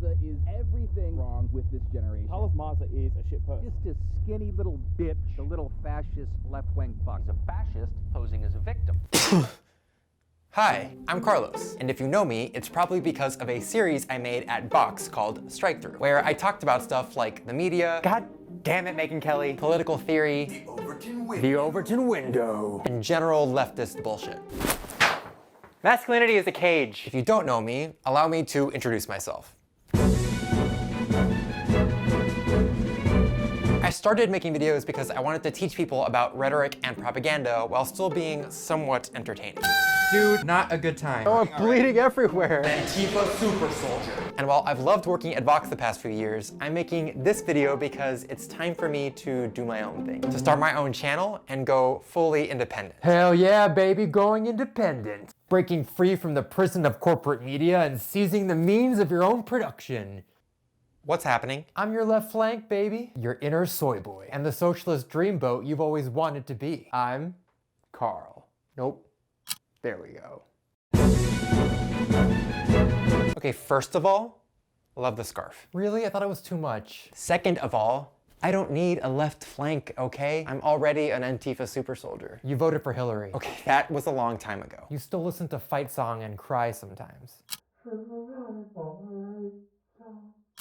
Maza is everything wrong with this generation. Tell us Maza is a shit person. Just a skinny little bitch. The little fascist left-wing fuck. He's a fascist posing as a victim. Hi, I'm Carlos, and if you know me, it's probably because of a series I made at Vox called Strikethrough, where I talked about stuff like the media, god damn it, Megan Kelly, political theory, the Overton window, and general leftist bullshit. Masculinity is a cage. If you don't know me, allow me to introduce myself. I started making videos because I wanted to teach people about rhetoric and propaganda while still being somewhat entertaining. Dude, not a good time. Oh, I'm bleeding everywhere. Antifa super soldier. And while I've loved working at Vox the past few years, I'm making this video because it's time for me to do my own thing. To start my own channel and go fully independent. Hell yeah, baby, going independent. Breaking free from the prison of corporate media and seizing the means of your own production. What's happening? I'm your left flank, baby. Your inner soy boy. And the socialist dreamboat you've always wanted to be. I'm Carl. Nope. There we go. Okay, first of all, love the scarf. Really? I thought it was too much. Second of all, I don't need a left flank, okay? I'm already an Antifa super soldier. You voted for Hillary. Okay, that was a long time ago. You still listen to Fight Song and cry sometimes.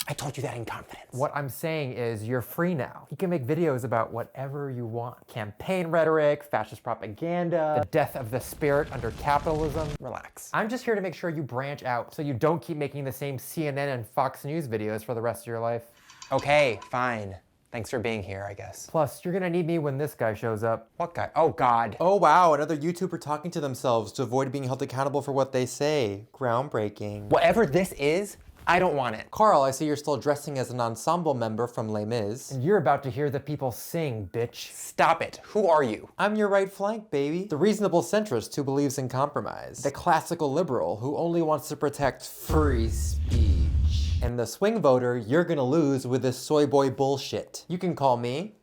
I told you that in confidence. What I'm saying is you're free now. You can make videos about whatever you want. Campaign rhetoric, fascist propaganda, the death of the spirit under capitalism. Relax. I'm just here to make sure you branch out so you don't keep making the same CNN and Fox News videos for the rest of your life. Okay, fine. Thanks for being here, I guess. Plus, you're gonna need me when this guy shows up. What guy? Oh, God. Oh wow, another YouTuber talking to themselves to avoid being held accountable for what they say. Groundbreaking. Whatever this is, I don't want it. Carl, I see you're still dressing as an ensemble member from Les Mis. And you're about to hear the people sing, bitch. Stop it. Who are you? I'm your right flank, baby. The reasonable centrist who believes in compromise. The classical liberal who only wants to protect free speech. And the swing voter you're gonna lose with this soy boy bullshit. You can call me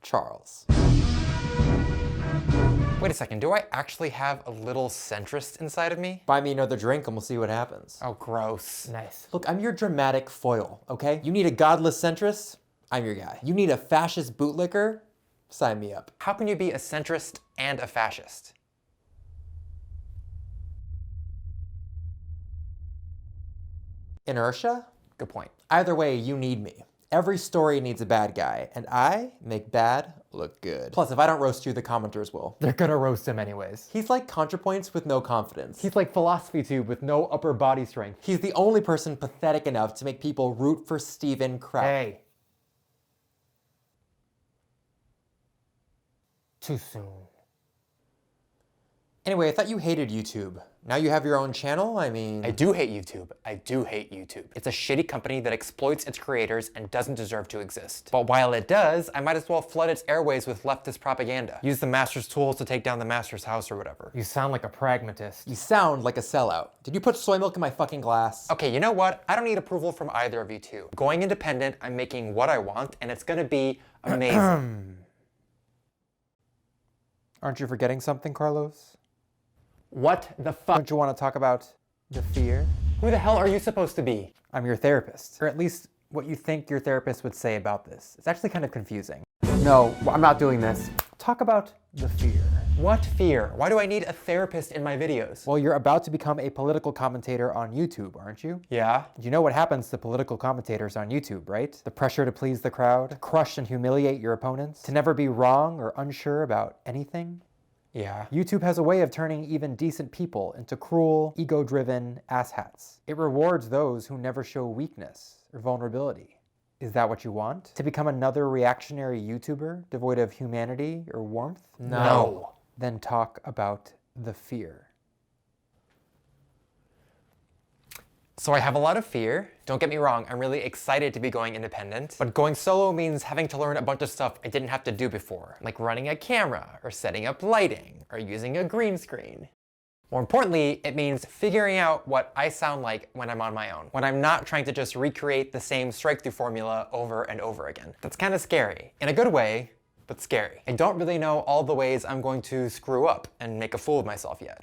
Charles. Wait a second, do I actually have a little centrist inside of me? Buy me another drink and we'll see what happens. Oh, gross. Nice. Look, I'm your dramatic foil, okay? You need a godless centrist? I'm your guy. You need a fascist bootlicker? Sign me up. How can you be a centrist and a fascist? Inertia? Good point. Either way, you need me. Every story needs a bad guy, and I make bad look good. Plus, if I don't roast you, the commenters will. They're gonna roast him anyways. He's like ContraPoints with no confidence. He's like Philosophy Tube with no upper body strength. He's the only person pathetic enough to make people root for Steven Kraut. Hey. Too soon. Anyway, I thought you hated YouTube. Now you have your own channel? I mean... I do hate YouTube. I do hate YouTube. It's a shitty company that exploits its creators and doesn't deserve to exist. But while it does, I might as well flood its airways with leftist propaganda. Use the master's tools to take down the master's house or whatever. You sound like a pragmatist. You sound like a sellout. Did you put soy milk in my fucking glass? Okay, you know what? I don't need approval from either of you two. Going independent, I'm making what I want, and it's gonna be amazing. Aren't you forgetting something, Carlos? What the fuck? Don't you want to talk about the fear? Who the hell are you supposed to be? I'm your therapist. Or at least what you think your therapist would say about this. It's actually kind of confusing. No, I'm not doing this. Talk about the fear. What fear? Why do I need a therapist in my videos? Well, you're about to become a political commentator on YouTube, aren't you? Yeah. You know what happens to political commentators on YouTube, right? The pressure to please the crowd, to crush and humiliate your opponents, to never be wrong or unsure about anything. Yeah. YouTube has a way of turning even decent people into cruel, ego-driven asshats. It rewards those who never show weakness or vulnerability. Is that what you want? To become another reactionary YouTuber devoid of humanity or warmth? No. Then talk about the fear. So I have a lot of fear. Don't get me wrong, I'm really excited to be going independent. But going solo means having to learn a bunch of stuff I didn't have to do before, like running a camera, or setting up lighting, or using a green screen. More importantly, it means figuring out what I sound like when I'm on my own, when I'm not trying to just recreate the same Strikethrough formula over and over again. That's kind of scary, in a good way, but scary. I don't really know all the ways I'm going to screw up and make a fool of myself yet.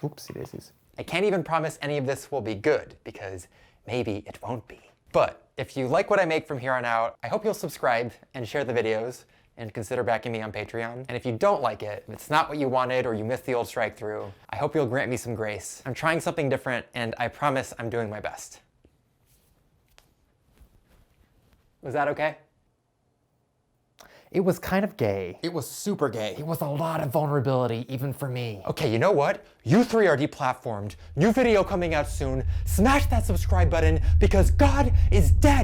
Oopsie daisies. I can't even promise any of this will be good, because maybe it won't be. But if you like what I make from here on out, I hope you'll subscribe and share the videos and consider backing me on Patreon. And if you don't like it, if it's not what you wanted or you missed the old Strikethrough, I hope you'll grant me some grace. I'm trying something different and I promise I'm doing my best. Was that okay? It was kind of gay. It was super gay. It was a lot of vulnerability, even for me. Okay, you know what? You three are deplatformed. New video coming out soon. Smash that subscribe button because God is dead.